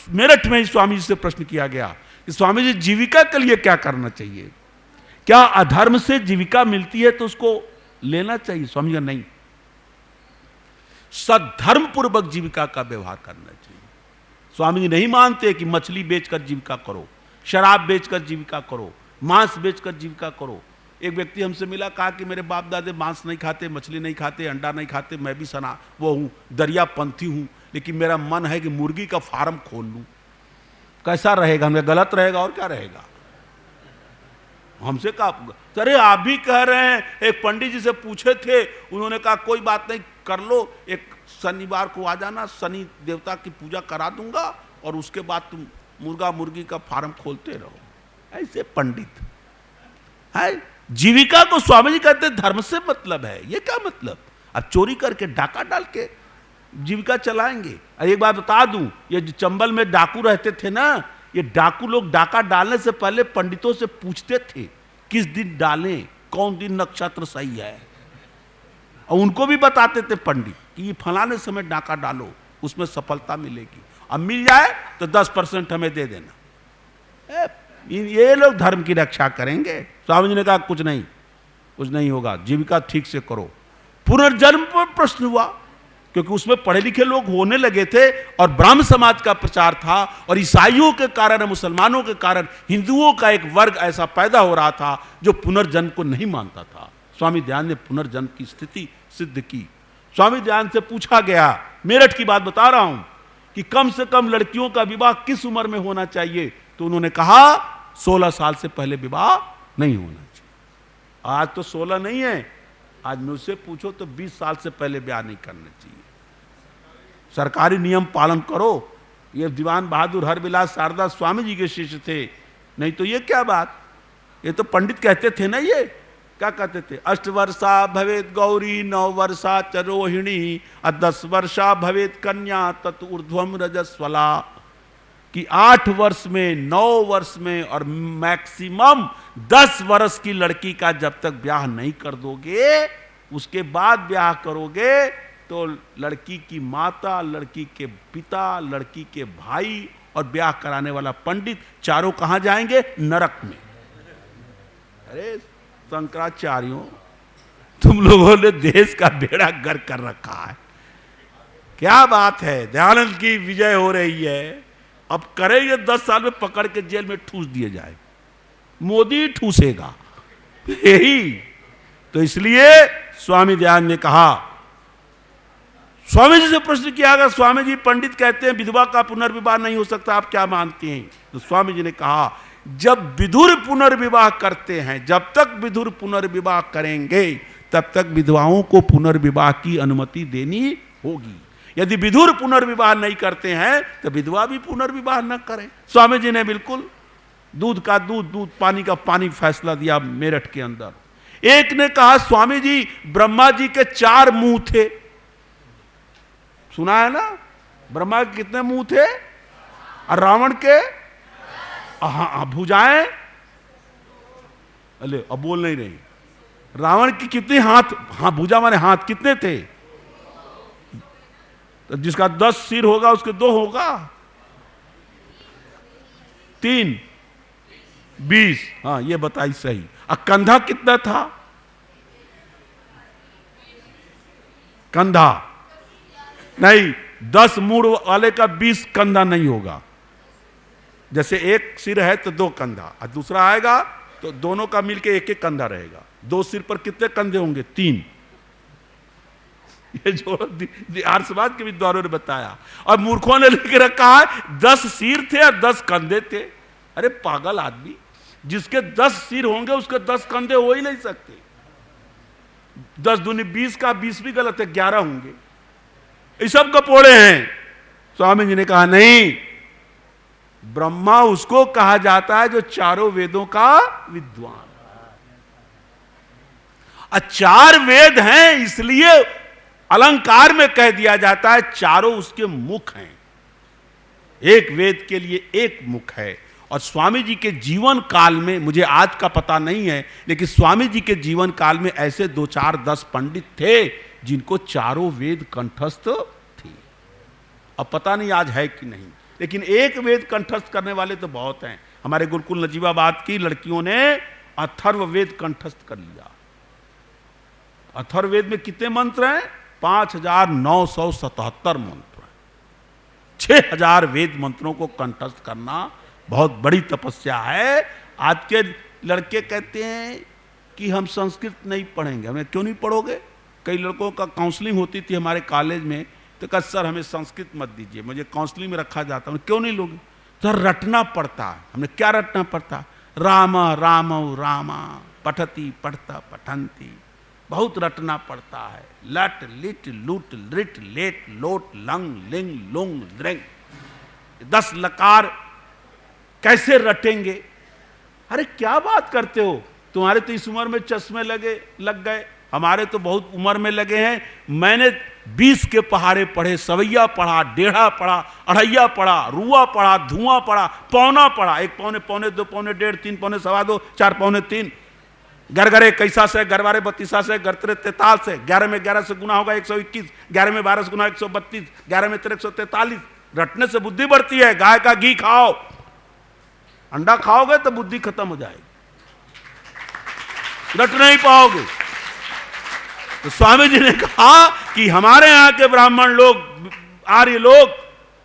मेरठ में ही स्वामी जी से प्रश्न किया गया कि स्वामी जी जीविका के लिए क्या करना चाहिए, क्या अधर्म से जीविका मिलती है तो उसको लेना चाहिए? स्वामी जी नहीं, सद्धर्म पूर्वक जीविका का व्यवहार करना चाहिए। स्वामी जी नहीं मानते कि मछली बेचकर जीविका करो, शराब बेचकर जीविका करो, मांस बेचकर जीविका करो। एक व्यक्ति हमसे मिला, कहा कि मेरे बाप दादे मांस नहीं खाते, मछली नहीं खाते, अंडा नहीं खाते, मैं भी सना वो हूं, दरियापंथी हूं, लेकिन मेरा मन है कि मुर्गी का फार्म खोल लूं। कैसा रहेगा? हमें गलत रहेगा और क्या रहेगा? हमसे कहा, अरे आप भी कह रहे हैं। एक पंडित जी से पूछे थे, उन्होंने कहा कोई बात नहीं, कर लो, एक शनिवार को आ जाना, शनि देवता की पूजा करा दूंगा और उसके बाद तुम मुर्गा मुर्गी का फार्म खोलते रहो। ऐसे पंडित है। जीविका को स्वामी जी कहते धर्म से मतलब है। ये क्या मतलब? अब चोरी करके डाका डाल के जीविका चलाएंगे। एक बात बता दूं, ये जो चंबल में डाकू रहते थे ना, ये डाकू लोग डाका डालने से पहले पंडितों से पूछते थे किस दिन डालें, कौन दिन नक्षत्र सही है, और उनको भी बताते थे पंडित कि ये फलाने समय डाका डालो, उसमें सफलता मिलेगी, अब मिल जाए तो 10% हमें दे देना। ये लोग धर्म की रक्षा करेंगे। स्वामी जी ने कहा कुछ नहीं होगा, जीविका ठीक से करो। पुनर्जन्म पर प्रश्न हुआ, क्योंकि उसमें पढ़े लिखे लोग होने लगे थे और ब्राह्म समाज का प्रचार था, और ईसाइयों के कारण, मुसलमानों के कारण हिंदुओं का एक वर्ग ऐसा पैदा हो रहा था जो पुनर्जन्म को नहीं मानता था। स्वामी दयानंद ने पुनर्जन्म की स्थिति सिद्ध की। स्वामी दयानंद से पूछा गया, मेरठ की बात बता रहा हूं, कि कम से कम लड़कियों का विवाह किस उम्र में होना चाहिए, तो उन्होंने कहा 16 साल से पहले विवाह नहीं होना चाहिए। आज तो 16 नहीं है, आज मुझसे पूछो तो 20 साल से पहले ब्याह नहीं करना चाहिए। सरकारी नियम पालन करो। ये दीवान बहादुर हरविलास शारदा स्वामी जी के शिष्य थे, नहीं तो ये क्या बात? ये तो पंडित कहते थे ना, ये क्या कहते थे? 8 वर्षा भवेत गौरी 9 वर्षा च रोहिणी 10 वर्षा भवेत कन्या तत् ऊर्ध्वम रजस्वला। कि 8 वर्ष में, 9 वर्ष में और मैक्सिमम 10 वर्ष की लड़की का जब तक ब्याह नहीं कर दोगे, उसके बाद ब्याह करोगे तो लड़की की माता, लड़की के पिता, लड़की के भाई और ब्याह कराने वाला पंडित चारों कहां जाएंगे? नरक में। अरे शंकराचार्यों, तुम लोगों ने देश का बेड़ा गर्क कर रखा है। क्या बात है, दयानंद की विजय हो रही है। अब करेंगे 10 साल में पकड़ के जेल में ठूस दिए जाए, मोदी ठूसेगा यही तो। इसलिए स्वामी दयानंद ने कहा, स्वामी जी से प्रश्न किया गया, स्वामी जी पंडित कहते हैं विधवा का पुनर्विवाह नहीं हो सकता, आप क्या मानते हैं? तो स्वामी जी ने कहा, जब विधुर पुनर्विवाह करते हैं, जब तक विधुर पुनर्विवाह करेंगे तब तक विधवाओं को पुनर्विवाह की अनुमति देनी होगी। यदि विधुर पुनर्विवाह नहीं करते हैं तो विधवा भी पुनर्विवाह न करें। स्वामी जी ने बिल्कुल दूध का दूध, दूध पानी का पानी फैसला दिया मेरठ के अंदर। एक ने कहा, स्वामी जी ब्रह्मा जी के 4 मुंह थे, सुना है ना? ब्रह्मा के कितने मुंह थे? और रावण के भुजाएं, अले अब बोल नहीं रही। रावण की कितने हाथ? हाँ, भुजा माने हाथ, कितने थे? तो जिसका 10 सिर होगा उसके 2 होगा, 3, 20। हाँ, ये बताई सही। और कंधा कितना था? कंधा नहीं, 10 मूड़ वाले का 20 कंधा नहीं होगा। जैसे एक सिर है तो 2 कंधा, और दूसरा आएगा तो दोनों का मिलके 1-1 कंधा रहेगा। 2 सिर पर कितने कंधे होंगे? 3। ये जो आर्य समाज के विद्वानों ने बताया, और मूर्खों ने लिख रखा है 10 सिर थे और 10 कंधे थे। अरे पागल आदमी, जिसके 10 सिर होंगे उसके 10 कंधे हो ही नहीं सकते। 10 दूनी 20 का 20 भी गलत है, 11 होंगे। ये सब कपोड़े हैं। स्वामी जी ने कहा नहीं, ब्रह्मा उसको कहा जाता है जो चारों वेदों का विद्वान। 4 वेद हैं, इसलिए अलंकार में कह दिया जाता है चारों उसके मुख हैं। एक वेद के लिए एक मुख है। और स्वामी जी के जीवन काल में, मुझे आज का पता नहीं है, लेकिन स्वामी जी के जीवन काल में ऐसे 2, 4, 10 पंडित थे जिनको चारों वेद कंठस्थ थे। अब पता नहीं आज है कि नहीं। लेकिन एक वेद कंठस्थ करने वाले तो बहुत हैं। हमारे गुरुकुल नजीबाबाद की लड़कियों ने अथर्ववेद कंठस्थ कर लिया। अथर्ववेद में कितने मंत्र हैं? 5977 मंत्र हैं। 6000 वेद मंत्रों को कंठस्थ करना बहुत बड़ी तपस्या है। आज के लड़के कहते हैं कि हम संस्कृत नहीं पढ़ेंगे। हमें क्यों नहीं पढ़ोगे? कई लड़कों का काउंसलिंग होती थी हमारे कॉलेज में, तो कहा सर हमें संस्कृत मत दीजिए, मुझे काउंसलिंग में रखा जाता है। क्यों नहीं लोगे? सर रटना पड़ता है। हमने क्या रटना पड़ता? राम राम रामा पठती पढ़ता पठंती, बहुत रटना पड़ता है। लट लिट लुट लिट लेट लोट लंग लिंग लुंग द्रेंग, 10 लकार कैसे रटेंगे? अरे क्या बात करते हो? तुम्हारे तो इस उम्र में चश्मे लग गए, हमारे तो बहुत उम्र में लगे हैं। मैंने 20 के पहाड़े पढ़े, सवैया पढ़ा, डेढ़ा पढ़ा, अढ़ैया पढ़ा, रुआ पढ़ा, धुआं पढ़ा, पौना पढ़ा, 1 पौने, पौने 2 पौने 1.5, 3 पौने 2.25, 4 पौने 3, गरगरे कैसा से, गरबारे 32 से, गरतरे 43 से, 11 में 11 से गुना होगा 121, 11 में 12 से गुना 132, 11 में 13 143। रटने से बुद्धि बढ़ती है। गाय का घी खाओ, अंडा खाओगे तो बुद्धि खत्म हो जाएगी, रट नहीं पाओगे। तो स्वामी जी ने कहा कि हमारे यहां के ब्राह्मण लोग, आर्य लोग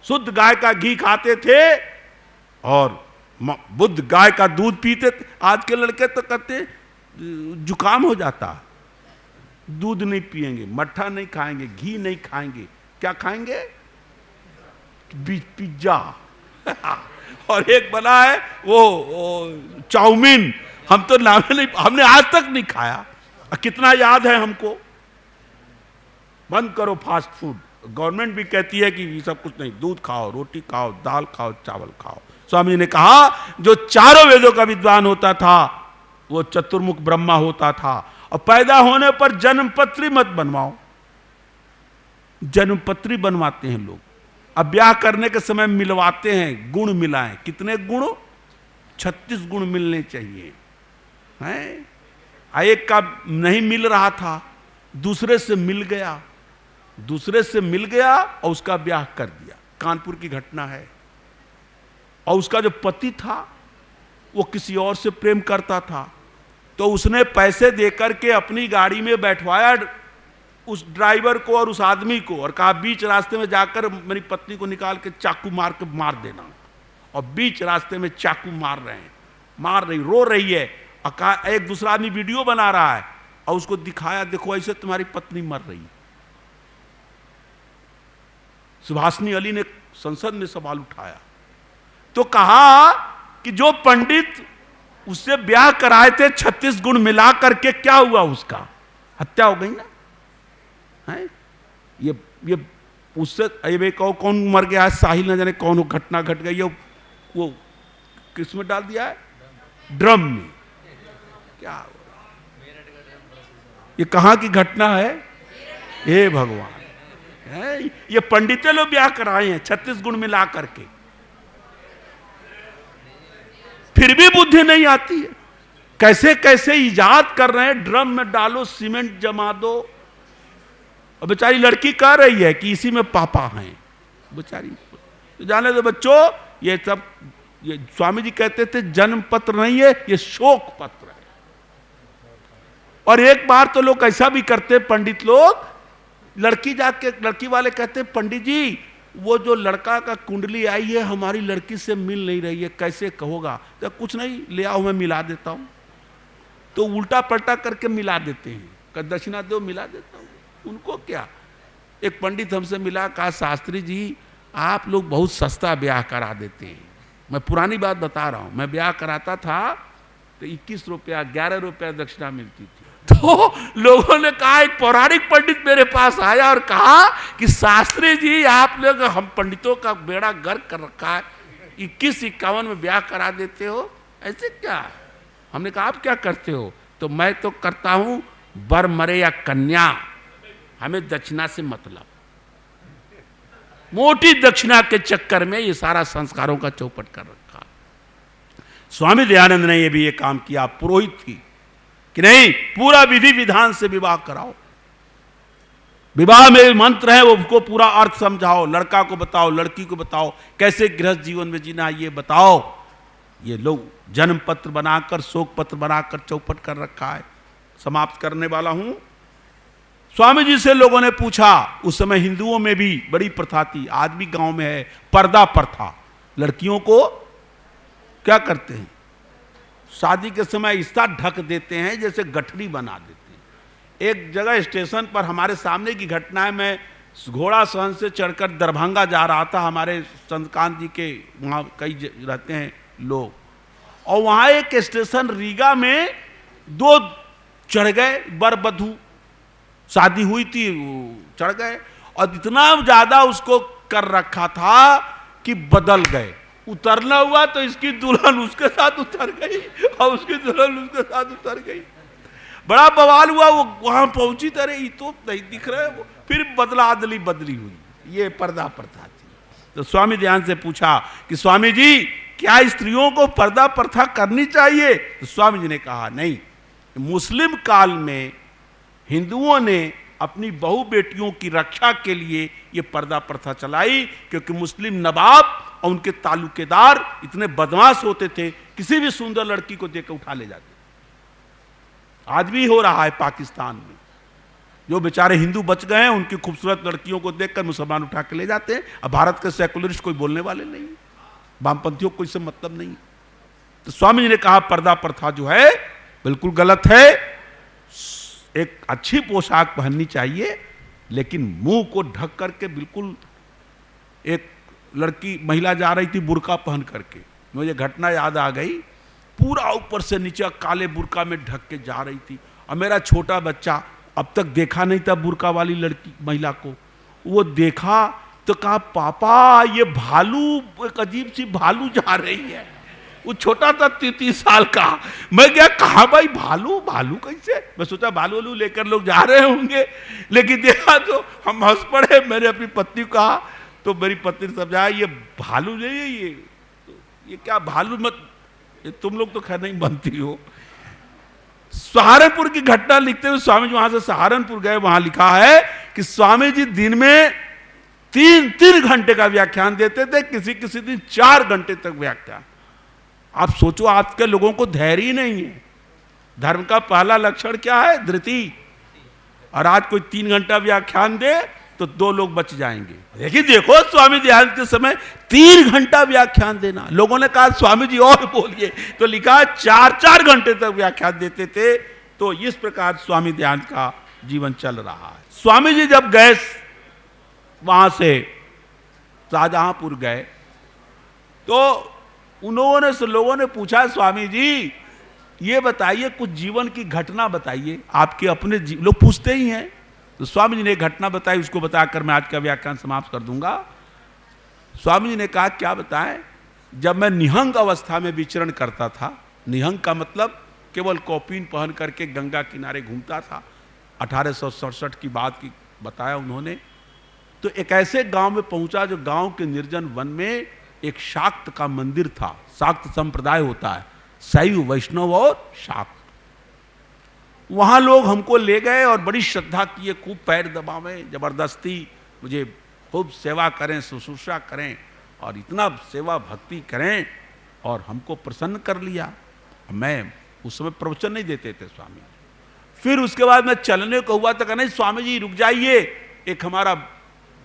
शुद्ध गाय का घी खाते थे और बुद्ध गाय का दूध पीते थे। आज के लड़के तो कहते जुकाम हो जाता, दूध नहीं पिएंगे, मट्ठा नहीं खाएंगे, घी नहीं खाएंगे, क्या खाएंगे? पिज्जा और एक बना है वो चाउमीन, हम तो नाम नहीं, हमने आज तक नहीं खाया। कितना याद है हमको। बंद करो फास्ट फूड। गवर्नमेंट भी कहती है कि ये सब कुछ नहीं, दूध खाओ, रोटी खाओ, दाल खाओ, चावल खाओ। स्वामी ने कहा जो चारों वेदों का विद्वान होता था वो चतुर्मुख ब्रह्मा होता था। और पैदा होने पर जन्मपत्री मत बनवाओ। जन्मपत्री बनवाते हैं लोग, अब ब्याह करने के समय मिलवाते हैं, गुण मिलाएं। कितने गुण? 36 गुण मिलने चाहिए हैं। एक का नहीं मिल रहा था, दूसरे से मिल गया, दूसरे से मिल गया और उसका ब्याह कर दिया। कानपुर की घटना है। और उसका जो पति था वो किसी और से प्रेम करता था, तो उसने पैसे देकर के अपनी गाड़ी में बैठवाया उस ड्राइवर को और उस आदमी को, और कहा बीच रास्ते में जाकर मेरी पत्नी को निकाल के चाकू मार के मार देना। और बीच रास्ते में चाकू मार रहे हैं, मार रही, रो रही है। और कहा, एक दूसरा आदमी वीडियो बना रहा है और उसको दिखाया, देखो ऐसे तुम्हारी पत्नी मर रही। सुभाषनी अली ने संसद में सवाल उठाया, तो कहा कि जो पंडित उससे ब्याह कराए थे 36 गुण मिला करके, क्या हुआ? उसका हत्या हो गई ना है। ये उससे ये कौन मर गया है? साहिल न जाने कौन घटना घट गई है, वो किस में डाल दिया है? ड्रम में। क्या ये कहां की घटना है? हे भगवान है, ये पंडितें लोग ब्याह कराए हैं 36 गुण मिला करके, फिर भी बुद्धि नहीं आती है। कैसे कैसे इजाद कर रहे हैं, ड्रम में डालो, सीमेंट जमा दो। और बेचारी लड़की कह रही है कि इसी में पापा हैं। बेचारी तो जाने दो बच्चों, ये सब ये स्वामी जी कहते थे जन्म पत्र नहीं है, ये शोक पत्र है। और एक बार तो लोग ऐसा भी करते, पंडित लोग, लड़की जाके, लड़की वाले कहते पंडित जी वो जो लड़का का कुंडली आई है हमारी लड़की से मिल नहीं रही है, कैसे कहोगा? तो कुछ नहीं, ले आओ मैं मिला देता हूं। तो उल्टा पलटा करके मिला देते हैं, कद दक्षिणा दो, मिला देता हूं। उनको क्या? एक पंडित हमसे मिला, कहा शास्त्री जी आप लोग बहुत सस्ता ब्याह करा देते हैं। मैं पुरानी बात बता रहा हूं, मैं ब्याह कराता था तो 21 रुपया 11 रुपया दक्षिणा मिलती थी। तो लोगों ने कहा, एक पौराणिक पंडित मेरे पास आया और कहा कि शास्त्री जी आप लोग, हम पंडितों का बेड़ा गर्क कर रखा है, 21-51 में ब्याह करा देते हो, ऐसे क्या? हमने कहा आप क्या करते हो? तो मैं तो करता हूं वर मरे या कन्या, हमें दक्षिणा से मतलब। मोटी दक्षिणा के चक्कर में ये सारा संस्कारों का चौपट कर रखा। स्वामी दयानंद ने ये भी ये काम किया, पुरोहित की, कि नहीं पूरा विधि विधान से विवाह कराओ। विवाह में मंत्र है, वो उसको पूरा अर्थ समझाओ, लड़का को बताओ, लड़की को बताओ, कैसे गृहस्थ जीवन में जीना है ये बताओ। ये लोग जन्म पत्र बनाकर, शोक पत्र बनाकर चौपट कर रखा है। समाप्त करने वाला हूं। स्वामी जी से लोगों ने पूछा, उस समय हिंदुओं में भी बड़ी प्रथा थी, आज भी गांव में है, पर्दा प्रथा। लड़कियों को क्या करते हैं, शादी के समय ऐसा ढक देते हैं जैसे गठरी बना देते हैं। एक जगह स्टेशन पर हमारे सामने की घटना है, मैं घोड़ा सहन से चढ़कर दरभंगा जा रहा था, हमारे चंद्रकांत जी के वहाँ कई रहते हैं लोग, और वहाँ एक स्टेशन रीगा में दो चढ़ गए, वर वधू, शादी हुई थी, चढ़ गए और इतना ज्यादा उसको कर रखा था कि बदल गए। उतरना हुआ तो इसकी दुल्हन उसके साथ उतर गई और उसकी दुल्हन उसके साथ उतर गई। बड़ा बवाल हुआ, वो वहां पहुंची, तरह ये तो नहीं दिख रहा है, वो फिर बदला अदली बदली हुई। ये पर्दा प्रथा थी। तो स्वामी ध्यान से पूछा कि स्वामी जी क्या स्त्रियों को पर्दा प्रथा करनी चाहिए? तो स्वामी जी ने कहा नहीं, मुस्लिम काल में हिंदुओं ने अपनी बहु बेटियों की रक्षा के लिए ये पर्दा प्रथा चलाई, क्योंकि मुस्लिम नवाब और उनके तालुकेदार इतने बदमाश होते थे, किसी भी सुंदर लड़की को देकर उठा ले जाते। आज भी हो रहा है पाकिस्तान में, जो बेचारे हिंदू बच गए हैं उनकी खूबसूरत लड़कियों को देखकर मुसलमान उठा के ले जाते हैं। अब भारत के सेकुलरिस्ट कोई बोलने वाले नहीं, वामपंथियों को इससे मतलब नहीं। तो स्वामी जी ने कहा पर्दा प्रथा जो है बिल्कुल गलत है। एक अच्छी पोशाक पहननी चाहिए, लेकिन मुंह को ढक करके बिल्कुल। एक लड़की महिला जा रही थी बुर्का पहन करके, मुझे घटना याद आ गई, पूरा ऊपर से नीचे काले बुर्का में ढक के जा रही थी, और मेरा छोटा बच्चा अब तक देखा नहीं था बुर्का वाली लड़की महिला को, वो देखा तो कहा पापा ये भालू, एक अजीब सी भालू जा रही है। वो छोटा था 33 साल का। मैं क्या कहा भाई भालू, भालू कैसे? मैं सोचा भालू वालू लेकर लोग जा रहे होंगे, लेकिन देखा तो हम हंस पड़े। मैंने अपनी पत्नी को कहा, तो मेरी पत्नी ने समझाया ये भालू नहीं है, ये क्या भालू मत, ये तुम लोग तो खैर नहीं बनती हो। सहारनपुर की घटना लिखते हुए स्वामी जी वहां से सहारनपुर गए, वहां लिखा है कि स्वामी जी दिन में 3 घंटे का व्याख्यान देते थे, किसी दिन 4 घंटे तक व्याख्यान। आप सोचो, आज के लोगों को धैर्य ही नहीं है। धर्म का पहला लक्षण क्या है? धृति। और आज कोई 3 घंटा व्याख्यान दे तो 2 लोग बच जाएंगे। लेकिन देखो स्वामी दयानंद के समय 3 घंटा व्याख्यान देना, लोगों ने कहा स्वामी जी और बोलिए, तो लिखा 4-4 घंटे तक व्याख्यान देते थे। तो इस प्रकार स्वामी दयानंद का जीवन चल रहा है। स्वामी जी जब गए वहां से शाहजहांपुर गए, तो उन्होंने से लोगों ने पूछा स्वामी जी ये बताइए कुछ जीवन की घटना बताइए, आपके अपने लोग पूछते ही हैं। तो स्वामी जी ने एक घटना बताई, उसको बताकर मैं आज का व्याख्यान समाप्त कर दूंगा। स्वामी जी ने कहा क्या बताएं, जब मैं निहंग अवस्था में विचरण करता था, निहंग का मतलब केवल कौपीन पहन करके गंगा किनारे घूमता था, 1867 की बात की बताया उन्होंने। तो एक ऐसे गांव में पहुंचा जो गांव के निर्जन वन में एक शाक्त का मंदिर था। शाक्त संप्रदाय होता है, शैव वैष्णव और शाक्त। वहां लोग हमको ले गए और बड़ी श्रद्धा किए, खूब पैर दबावें, जबरदस्ती मुझे खूब सेवा करें, शुश्रूषा करें और इतना सेवा भक्ति करें, और हमको प्रसन्न कर लिया। मैं उस समय प्रवचन नहीं देते थे स्वामी। फिर उसके बाद मैं चलने को हुआ तो कहा नहीं स्वामी जी रुक जाइए, एक हमारा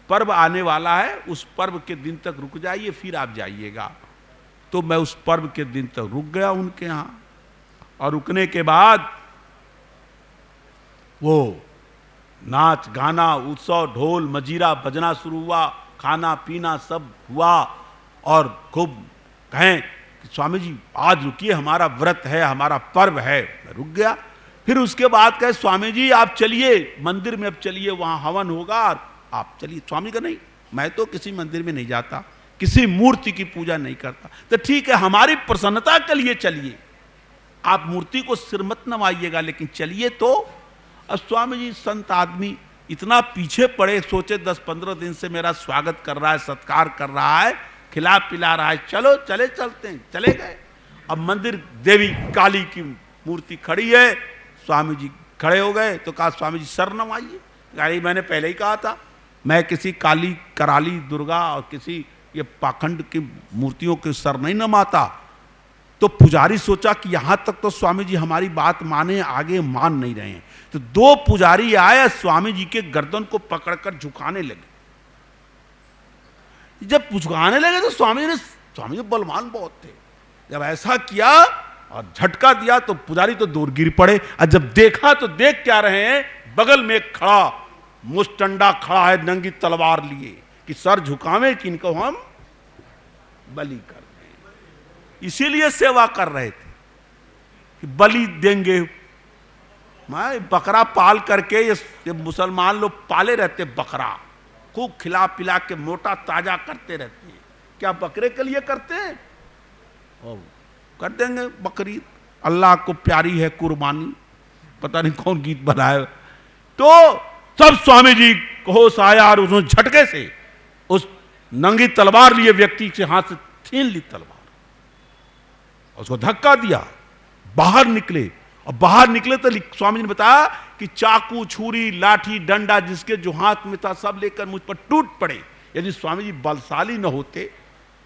पर्व आने वाला है, उस पर्व के दिन तक रुक जाइए फिर आप जाइएगा। तो मैं उस पर्व के दिन तक रुक गया उनके यहां, और रुकने के बाद वो नाच गाना, उत्सव, ढोल मजीरा बजना शुरू हुआ, खाना पीना सब हुआ, और खूब कहें कि स्वामी जी आज रुकिए, हमारा व्रत है, हमारा पर्व है। मैं रुक गया। फिर उसके बाद कहे स्वामी जी आप चलिए मंदिर में, अब चलिए वहां हवन होगा, आप चलिए। स्वामी का नहीं, मैं तो किसी मंदिर में नहीं जाता, किसी मूर्ति की पूजा नहीं करता। तो ठीक है, हमारी प्रसन्नता के लिए चलिए, आप मूर्ति को सिर मत नवाइएगा, लेकिन चलिए। तो अब स्वामी जी संत आदमी इतना पीछे पड़े, सोचे 10-15 दिन से मेरा स्वागत कर रहा है, सत्कार कर रहा है, खिला पिला रहा है, चलो चलते हैं। चले गए। अब मंदिर देवी काली की मूर्ति खड़ी है, स्वामी जी खड़े हो गए, तो कहा स्वामी जी सर नवाइए। अरे मैंने पहले ही कहा था, मैं किसी काली कराली दुर्गा और किसी ये पाखंड की मूर्तियों के सर नहीं नमाता। तो पुजारी सोचा कि यहां तक तो स्वामी जी हमारी बात माने, आगे मान नहीं रहे हैं। तो दो पुजारी आए, स्वामी जी के गर्दन को पकड़कर झुकाने लगे। जब झुकाने लगे तो स्वामी जी बलवान बहुत थे, जब ऐसा किया और झटका दिया तो पुजारी तो दूर गिर पड़े। और जब देखा तो देख क्या रहे हैं, बगल में एक खड़ा मुस्टंडा खड़ा है नंगी तलवार लिए कि सर झुकावे कि इनको हम बलि कर दें। इसीलिए सेवा कर रहे थे कि बलि देंगे। मैं बकरा पाल करके, ये मुसलमान लोग पाले रहते बकरा, खूब खिला पिला के मोटा ताजा करते रहते हैं। क्या बकरे के लिए करते हैं? और कर देंगे बकरी, अल्लाह को प्यारी है कुर्बानी, पता नहीं कौन गीत बनाए। तो सब स्वामी जी को होश आया और उसने झटके से उस नंगी तलवार लिए व्यक्ति के हाथ से छीन ली तलवार, उसको धक्का दिया, बाहर निकले। और बाहर निकले तो स्वामी जी ने बताया कि चाकू छुरी लाठी डंडा जिसके जो हाथ में था सब लेकर मुझ पर टूट पड़े। यदि स्वामी जी बलशाली न होते,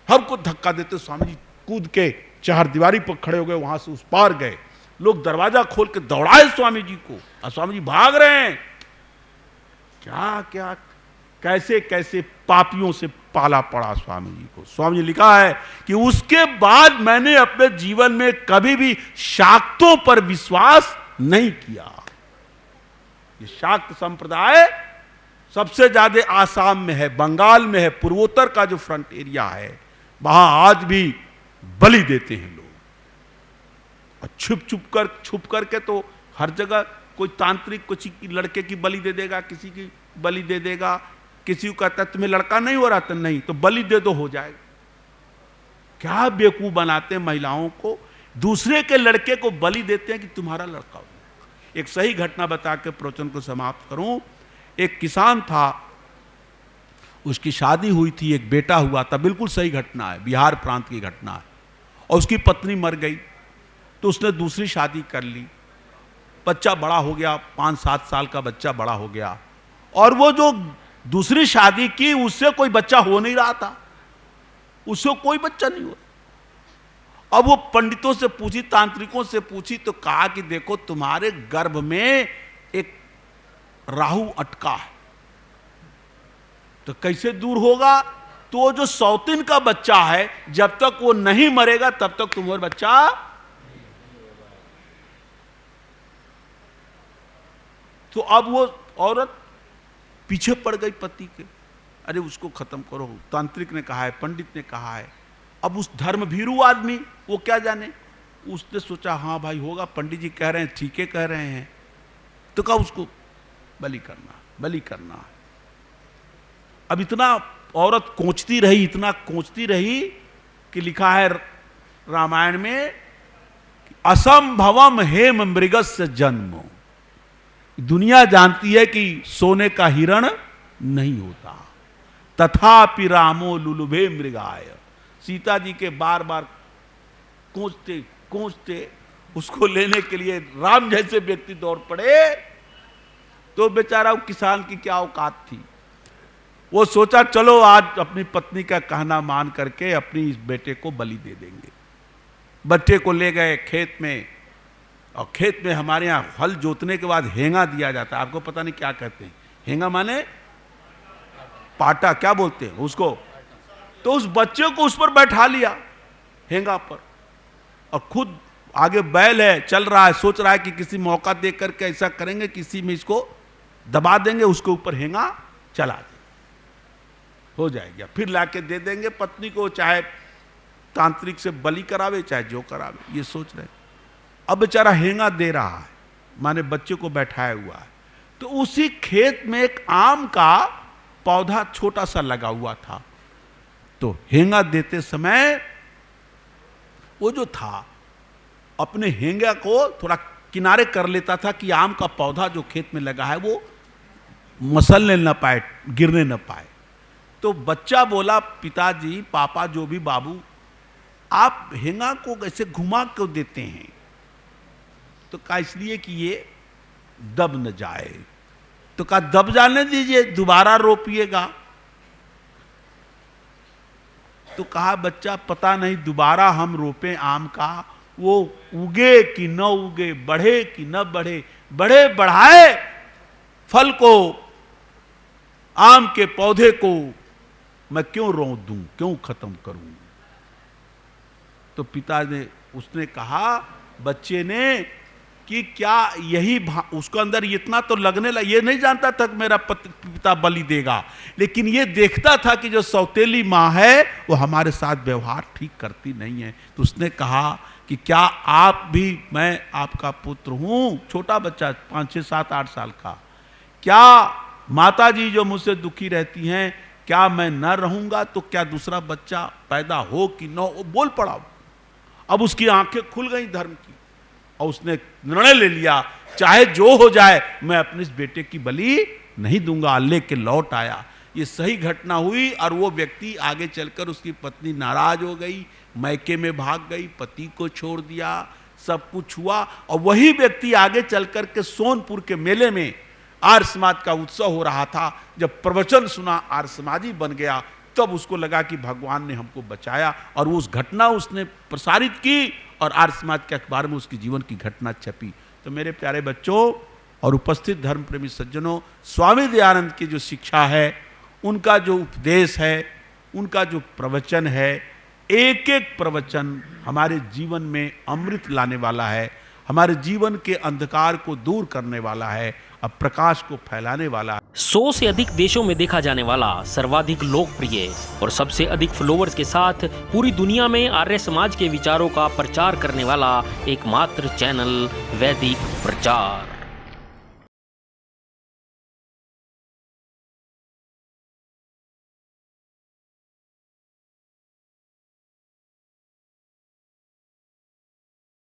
हमको धक्का देते, स्वामी जी कूद के चार दीवारी पर खड़े हो गए, वहां से उस पार गए। लोग दरवाजा खोल के दौड़ाए स्वामी जी को और स्वामी जी भाग रहे हैं। क्या क्या कैसे कैसे पापियों से पाला पड़ा स्वामी जी को। स्वामी जी लिखा है कि उसके बाद मैंने अपने जीवन में कभी भी शाक्तों पर विश्वास नहीं किया। ये शाक्त संप्रदाय सबसे ज्यादा आसाम में है, बंगाल में है, पूर्वोत्तर का जो फ्रंट एरिया है वहां आज भी बलि देते हैं लोग। और छुप करके तो हर जगह कोई तांत्रिक किसी की लड़के की बलि दे देगा, किसी की बलि दे देगा, किसी को कहता है तुम्हें लड़का नहीं हो रहा तो नहीं तो बलि दे दो हो जाएगा। क्या बेवकूफ बनाते हैं महिलाओं को, दूसरे के लड़के को बलि देते हैं कि तुम्हारा लड़का हो। एक सही घटना बता के प्रवचन को समाप्त करूं। एक किसान था, उसकी शादी हुई थी, एक बेटा हुआ था, बिल्कुल सही घटना है, बिहार प्रांत की घटना है। और उसकी पत्नी मर गई तो उसने दूसरी शादी कर ली, बच्चा बड़ा हो गया, 5-7 साल का बच्चा बड़ा हो गया। और वो जो दूसरी शादी की उससे कोई बच्चा हो नहीं रहा था, उससे कोई बच्चा नहीं हुआ। अब वो पंडितों से पूछी, तांत्रिकों से पूछी तो कहा कि देखो तुम्हारे गर्भ में एक राहु अटका है, तो कैसे दूर होगा? तो जो सौतीन का बच्चा है जब तक वो नहीं मरेगा तब तक तुम्हारा बच्चा। तो अब वो औरत पीछे पड़ गई पति के, अरे उसको खत्म करो, तांत्रिक ने कहा है, पंडित ने कहा है। अब उस धर्म भीरू आदमी वो क्या जाने, उसने सोचा हाँ भाई होगा, पंडित जी कह रहे हैं, ठीक है कह रहे हैं, तो कहा उसको बलि करना। अब इतना औरत कोंचती रही, इतना कोंचती रही कि लिखा है रामायण में, असंभवम हेम मृगस्य जन्म। दुनिया जानती है कि सोने का हिरण नहीं होता, तथापि रामो लुलुभे मृगाय। सीता जी के बार बार कोंचते उसको लेने के लिए राम जैसे व्यक्ति दौड़ पड़े। तो बेचारा वो किसान की क्या औकात थी, वो सोचा चलो आज अपनी पत्नी का कहना मान करके अपनी इस बेटे को बलि दे देंगे। बच्चे को ले गए खेत में, और खेत में हमारे यहाँ हल जोतने के बाद हेंगा दिया जाता है, आपको पता नहीं क्या कहते हैं, हेंगा माने पाटा, क्या बोलते हैं उसको। तो उस बच्चे को उस पर बैठा लिया हेंगा पर, और खुद आगे बैल है, चल रहा है, सोच रहा है कि किसी मौका देख करके ऐसा करेंगे, किसी में इसको दबा देंगे, उसके ऊपर हेंगा चला देंगे, हो जाएगा, फिर लाके दे देंगे पत्नी को, चाहे तांत्रिक से बलि करावे चाहे जो करावे, ये सोच रहे। अब बेचारा हेंगा दे रहा है, माने बच्चे को बैठाया हुआ है। तो उसी खेत में एक आम का पौधा छोटा सा लगा हुआ था। तो हेंगा देते समय वो जो था अपने हेंगा को थोड़ा किनारे कर लेता था कि आम का पौधा जो खेत में लगा है वो मसलने न पाए, गिरने न पाए। तो बच्चा बोला, पिताजी, पापा, जो भी बाबू, आप हेंगा को ऐसे घुमा क्यों देते हैं? तो कहा इसलिए कि ये दब न जाए। तो कहा दब जाने दीजिए, दोबारा रोपिएगा। तो कहा बच्चा पता नहीं दोबारा हम रोपें आम का, वो उगे कि न उगे, बढ़े कि न बढ़े, बढ़े बढ़ाए फल को, आम के पौधे को मैं क्यों रोक दूं, क्यों खत्म करूं। तो पिता ने, उसने कहा बच्चे ने कि क्या यही उसको अंदर इतना तो लगने लगा, ये नहीं जानता था कि मेरा पिता बलि देगा, लेकिन ये देखता था कि जो सौतेली माँ है वो हमारे साथ व्यवहार ठीक करती नहीं है। तो उसने कहा कि क्या आप भी, मैं आपका पुत्र हूं, छोटा बच्चा 5, 6, 7, 8 साल का, क्या माता जी जो मुझसे दुखी रहती हैं, क्या मैं न रहूंगा तो क्या दूसरा बच्चा पैदा हो कि न हो। बोल पड़ा। अब उसकी आंखें खुल गई धर्म की, और उसने निर्णय ले लिया चाहे जो हो जाए मैं अपने इस बेटे की बलि नहीं दूंगा। लेके लौट आया। ये सही घटना हुई, और वो व्यक्ति आगे चलकर, उसकी पत्नी नाराज हो गई, मैके में भाग गई, पति को छोड़ दिया, सब कुछ हुआ। और वही व्यक्ति आगे चलकर के सोनपुर के मेले में आर्य समाज का उत्सव हो रहा था, जब प्रवचन सुना, आर्य समाजी बन गया। तब उसको लगा कि भगवान ने हमको बचाया, और उस घटना उसने प्रसारित की, और आर्य समाज के अखबार में उसकी जीवन की घटना छपी। तो मेरे प्यारे बच्चों और उपस्थित धर्म प्रेमी सज्जनों, स्वामी दयानंद की जो शिक्षा है, उनका जो उपदेश है, उनका जो प्रवचन है, एक एक प्रवचन हमारे जीवन में अमृत लाने वाला है, हमारे जीवन के अंधकार को दूर करने वाला है, अब प्रकाश को फैलाने वाला है। 100 से अधिक देशों में देखा जाने वाला, सर्वाधिक लोकप्रिय और सबसे अधिक फॉलोअर्स के साथ पूरी दुनिया में आर्य समाज के विचारों का प्रचार करने वाला एकमात्र चैनल वैदिक प्रचार।